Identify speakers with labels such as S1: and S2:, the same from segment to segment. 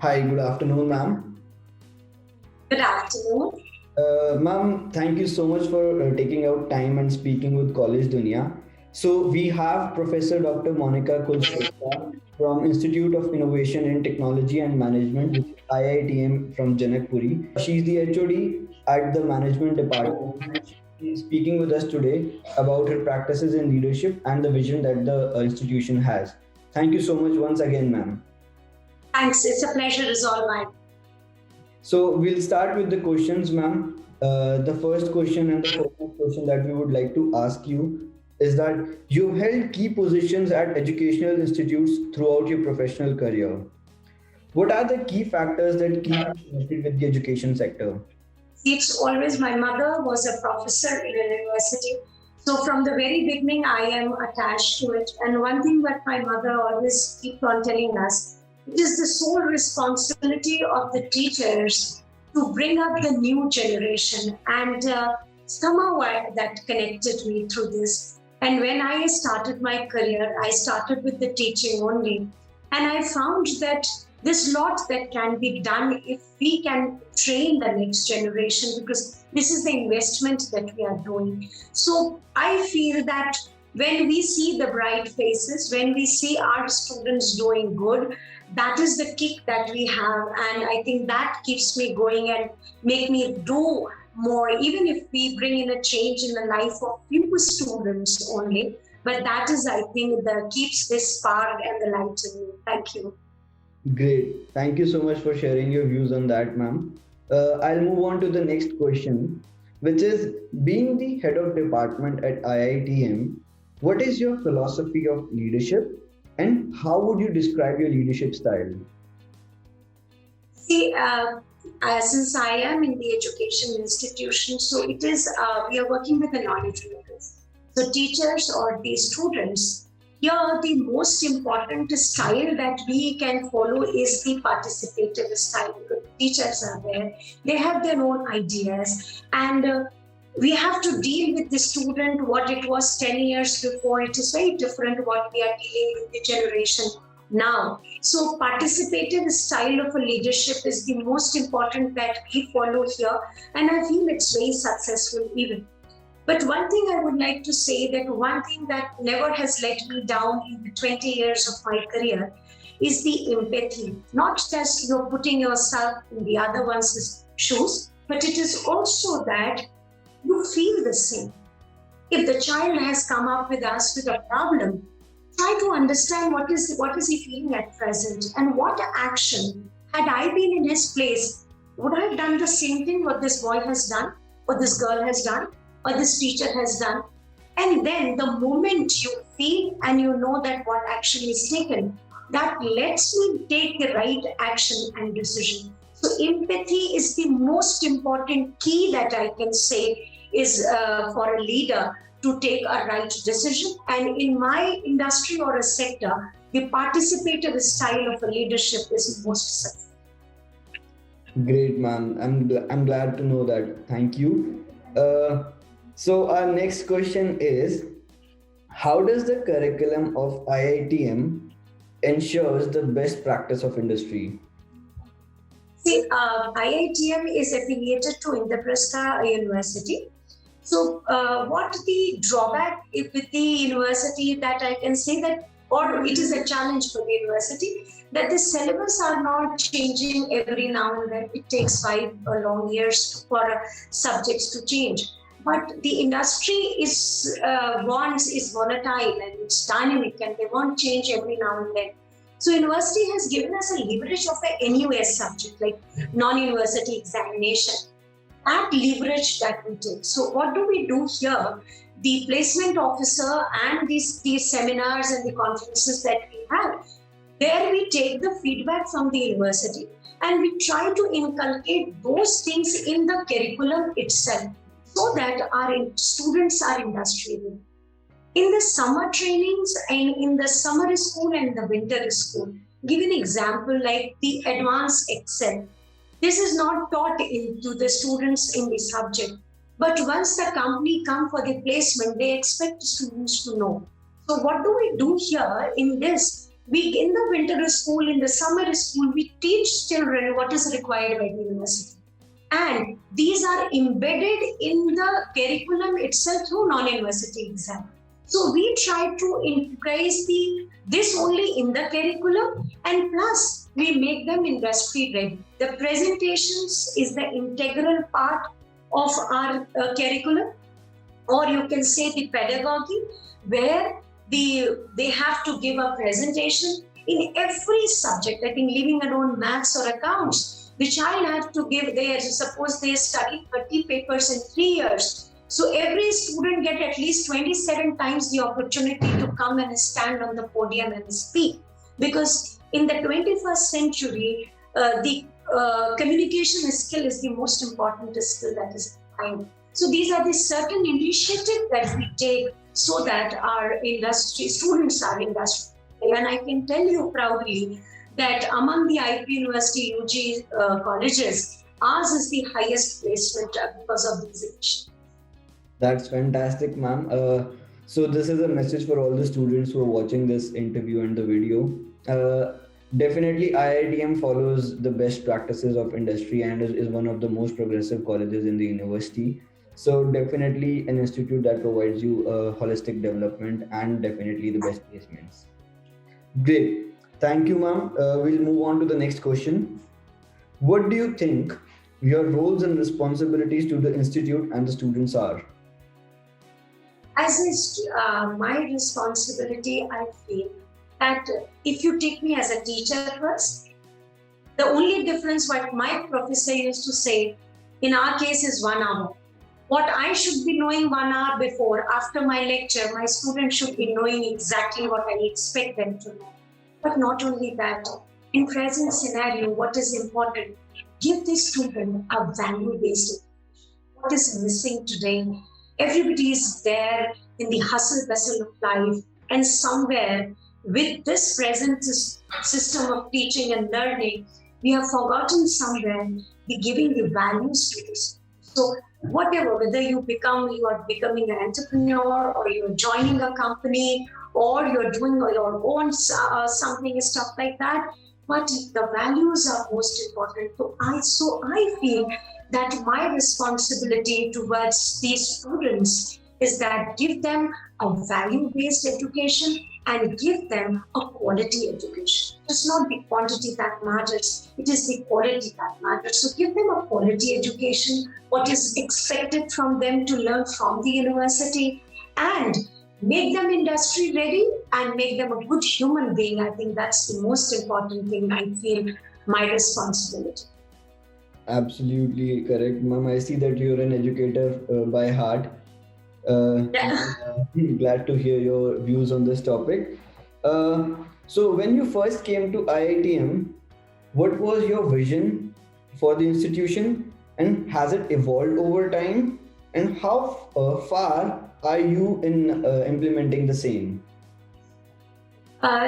S1: Hi, good afternoon, ma'am.
S2: Good afternoon.
S1: Ma'am, thank you so much for taking out time and speaking with Collegedunia. So we have Professor Dr. Monika Kulshreshtha from Institute of Innovation in Technology and Management, which is IITM from Janakpuri. She's the HOD at the Management Department. She is speaking with us today about her practices in leadership and the vision that the institution has. Thank you so much once again, ma'am.
S2: Thanks. It's a pleasure as all mine.
S1: So we'll start with the questions, ma'am. The first question and the foremost question that we would like to ask you is that you've held key positions at educational institutes throughout your professional career. What are the key factors that keep you connected with the education sector?
S2: It's always my mother was a professor in a university. So from the very beginning, I am attached to it. And one thing that my mother always keeps on telling us, it is the sole responsibility of the teachers to bring up the new generation. And somehow that connected me through this. And when I started my career, I started with the teaching only. And I found that there's a lot that can be done if we can train the next generation, because this is the investment that we are doing. So I feel that when we see the bright faces, when we see our students doing good, that is the kick that we have. And I think that keeps me going and make me do more, even if we bring in a change in the life of few students only. But that is, I think, that keeps this spark and the light in me. Thank you.
S1: Great. Thank you so much for sharing your views on that, ma'am. I'll move on to the next question, which is being the head of department at IITM, what is your philosophy of leadership and how would you describe your leadership style?
S2: See, since I am in the education institution, so it is, we are working with the knowledge workers. So teachers or the students, here the most important style that we can follow is the participative style, because teachers are there, they have their own ideas, and we have to deal with the student what it was 10 years before. It is very different what we are dealing with the generation now. So participative style of a leadership is the most important that we follow here, and I feel it's very successful even. But one thing I would like to say, that one thing that never has let me down in the 20 years of my career is the empathy. Not just you're putting yourself in the other one's shoes, but it is also that you feel the same. If the child has come up with us with a problem, try to understand what is he feeling at present, and what action, had I been in his place, would I have done the same thing what this boy has done, or this girl has done, or this teacher has done. And then the moment you feel and you know that what action is taken, that lets me take the right action and decision. So empathy is the most important key that I can say is for a leader to take a right decision. And in my industry or a sector, the participative style of a leadership is most successful.
S1: Great, ma'am. I'm glad to know that. Thank you. So our next question is, how does the curriculum of IITM ensures the best practice of industry?
S2: See, IITM is affiliated to Indraprastha University. So what the drawback with the university that I can say that, or it is a challenge for the university, that the syllabus are not changing every now and then. It takes 5 long years for subjects to change. But the industry is volatile and it's dynamic, and they won't change every now and then. So university has given us a leverage of a NUS subject, like non-university examination. That leverage that we take. So what do we do here? The placement officer and these seminars and the conferences that we have, there we take the feedback from the university and we try to inculcate those things in the curriculum itself, so that our students are industry ready. In the summer trainings and in the summer school and the winter school, give an example like the advanced Excel. This is not taught to the students in the subject. But once the company come for the placement, they expect students to know. So what do we do here in this? We in the winter school, in the summer school, we teach children what is required by the university. And these are embedded in the curriculum itself through non-university exam. So we try to increase this only in the curriculum, and plus we make them industry ready. The presentations is the integral part of our curriculum, or you can say the pedagogy, where they have to give a presentation in every subject. I think leaving alone maths or accounts, the child has to give there. Suppose they study 30 papers in 3 years. So every student get at least 27 times the opportunity to come and stand on the podium and speak. Because in the 21st century, the communication skill is the most important skill that is defined. So these are the certain initiatives that we take so that our industry students are industry. And I can tell you proudly that among the IP University UG colleges, ours is the highest placement because of these initiatives.
S1: That's fantastic, ma'am. So this is a message for all the students who are watching this interview and the video. Definitely, IITM follows the best practices of industry and is one of the most progressive colleges in the university. So definitely an institute that provides you holistic development and definitely the best placements. Great. Thank you, ma'am. We'll move on to the next question. What do you think your roles and responsibilities to the institute and the students are?
S2: As is my responsibility, I feel that if you take me as a teacher first, the only difference what my professor used to say, in our case, is 1 hour. What I should be knowing 1 hour before, after my lecture, my students should be knowing exactly what I expect them to know. But not only that, in present scenario, what is important, give the student a value-based education. What is missing today? Everybody is there in the hustle bustle of life, and somewhere with this present system of teaching and learning, we have forgotten somewhere the giving the values to this. So whatever, whether you are becoming an entrepreneur, or you're joining a company, or you're doing your own something, stuff like that, but the values are most important. So I feel that my responsibility towards these students is that give them a value-based education and give them a quality education. It's not the quantity that matters, it is the quality that matters. So give them a quality education, what is expected from them to learn from the university, and make them industry ready and make them a good human being. I think that's the most important thing. I feel my responsibility.
S1: Absolutely correct, ma'am. I see that you're an educator by heart. Glad to hear your views on this topic. So, when you first came to IITM, what was your vision for the institution, and has it evolved over time? And how far are you in implementing the same?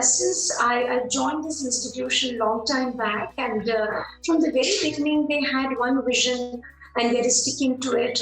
S2: Since I joined this institution long time back, and from the very beginning, they had one vision and they're sticking to it,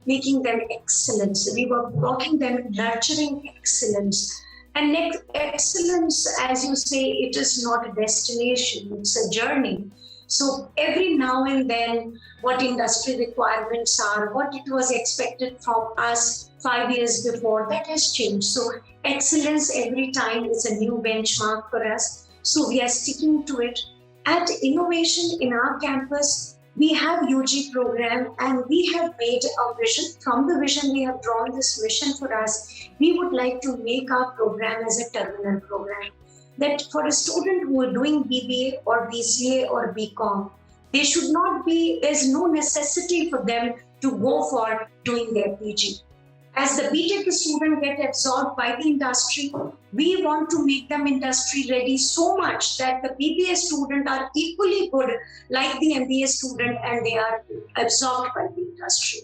S2: making them excellence. We were working them, nurturing excellence. And excellence, as you say, it is not a destination, it's a journey. So every now and then, what industry requirements are, what it was expected from us 5 years before, that has changed. So excellence every time is a new benchmark for us. So we are sticking to it. At innovation in our campus, we have UG program, and we have made a vision. From the vision, we have drawn this mission for us. We would like to make our program as a terminal program. That for a student who are doing BBA or BCA or BCom, there's no necessity for them to go for doing their PG. As the BTech student get absorbed by the industry, we want to make them industry ready so much that the BBA student are equally good like the MBA student, and they are absorbed by the industry.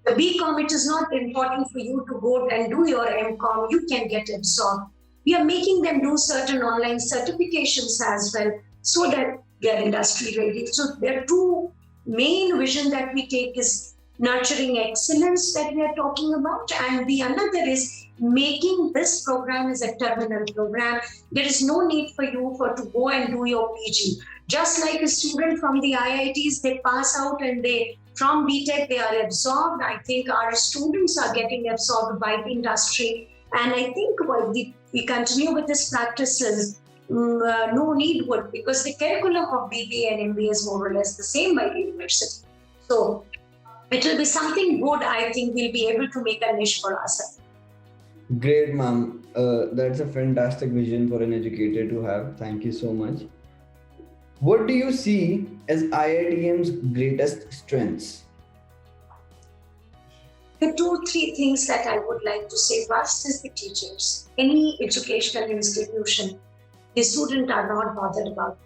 S2: The BCom, it is not important for you to go and do your MCom, you can get absorbed. We are making them do certain online certifications as well so that they are industry ready. So there are two main vision that we take is nurturing excellence that we are talking about. And the another is making this program as a terminal program. There is no need for you to go and do your PG. Just like a student from the IITs, they pass out and they from BTech they are absorbed. I think our students are getting absorbed by the industry, and I think we continue with these practices. No need would, because the curriculum of BBA and MBA is more or less the same by the university. So it will be something good. I think we'll be able to make a niche for ourselves.
S1: Great, ma'am. That's a fantastic vision for an educator to have. Thank you so much. What do you see as IITM's greatest strengths?
S2: The 2-3 things that I would like to say. First is the teachers. Any educational institution, the students are not bothered about.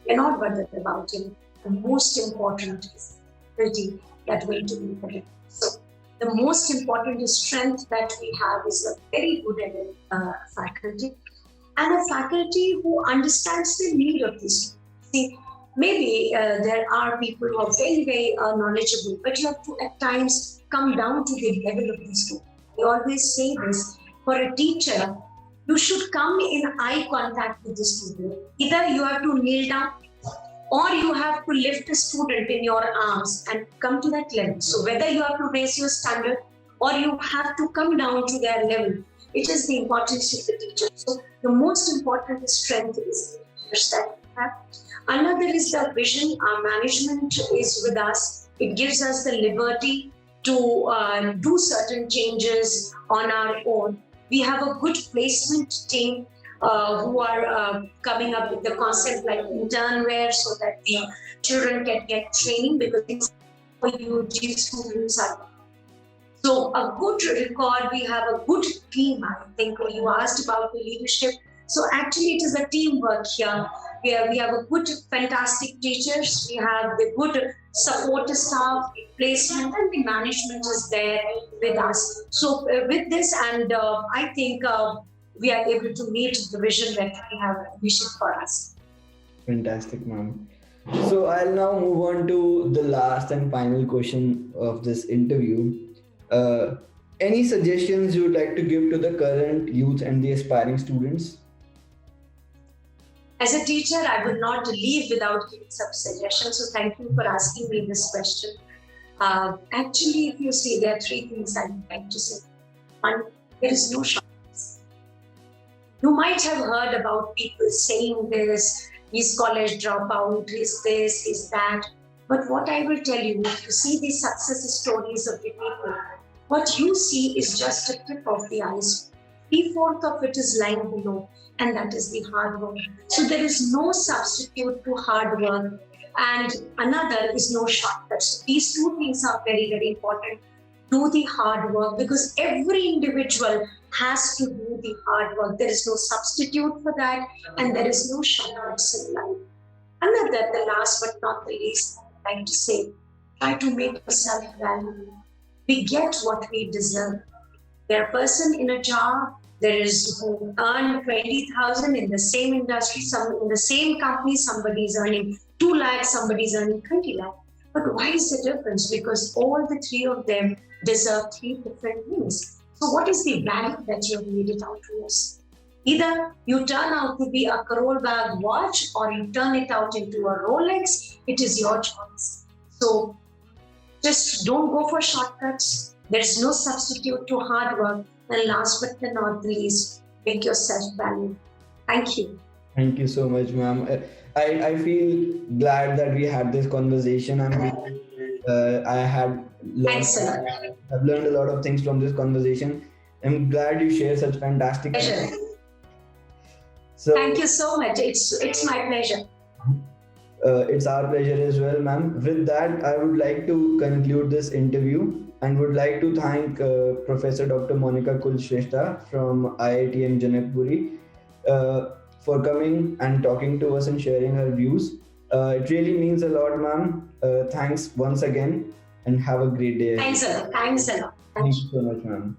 S2: They're not bothered about it. The most important is ability that will do it. So the most important strength that we have is a very good faculty, and a faculty who understands the need of the student. See, maybe there are people who are very, very knowledgeable, but you have to at times come down to the level of the student. I always say this, for a teacher, you should come in eye contact with the student. Either you have to kneel down, or you have to lift the student in your arms and come to that level. So whether you have to raise your standard or you have to come down to their level, it is the importance of the teacher. So the most important strength is the teachers that we have. Another is the vision. Our management is with us. It gives us the liberty to do certain changes on our own. We have a good placement team who are coming up with the concept like internware, so that the children can get training, because it's for UG students are. So a good record, we have a good team. I think you asked about the leadership. So actually it is a teamwork here. We have a good, fantastic teachers. We have the good support staff, placement, and the management is there with us. So with this, and I think we are able to meet the vision that we have vision for us.
S1: Fantastic, ma'am. So I'll now move on to the last and final question of this interview. Any suggestions you would like to give to the current youth and the aspiring students?
S2: As a teacher, I would not leave without giving some suggestions. So thank you for asking me this question. Actually, if you see, there are 3 things I would like to say. One, there is no shortcuts. You might have heard about people saying this, is college dropout, is this, is that. But what I will tell you, if you see the success stories of the people, what you see is just a tip of the iceberg. 3/4 of it is lying below, and that is the hard work. So there is no substitute to hard work, and another is no shortcut. So these 2 things are very, very important. Do the hard work, because every individual has to do the hard work. There is no substitute for that, and there is no shortcuts in life. Another, the last but not the least, I'd like to say, try to make yourself valuable. We get what we deserve. There are a person in a job, there is who earn 20,000 in the same industry, some in the same company, somebody is earning 2 lakhs, somebody is earning 20 lakhs. But why is the difference? Because all the 3 of them deserve 3 different things. So what is the value that you have made it out to us? Either you turn out to be a crore bag watch, or you turn it out into a Rolex. It is your choice. So just don't go for shortcuts. There is no substitute to hard work. And last but not the least, make yourself valuable. Thank you.
S1: Thank you so much, ma'am. I feel glad that we had this conversation.
S2: Thanks a lot.
S1: I've learned a lot of things from this conversation. I'm glad you share such fantastic.
S2: Pleasure.
S1: So,
S2: thank you so much. It's my pleasure.
S1: It's our pleasure as well, ma'am. With that, I would like to conclude this interview and would like to thank Professor Dr. Monika Kulshreshtha from IITM Janakpuri for coming and talking to us and sharing her views. It really means a lot, ma'am. Thanks once again and have a great day.
S2: Thanks a lot. Thanks a lot.
S1: Thank you so much, ma'am.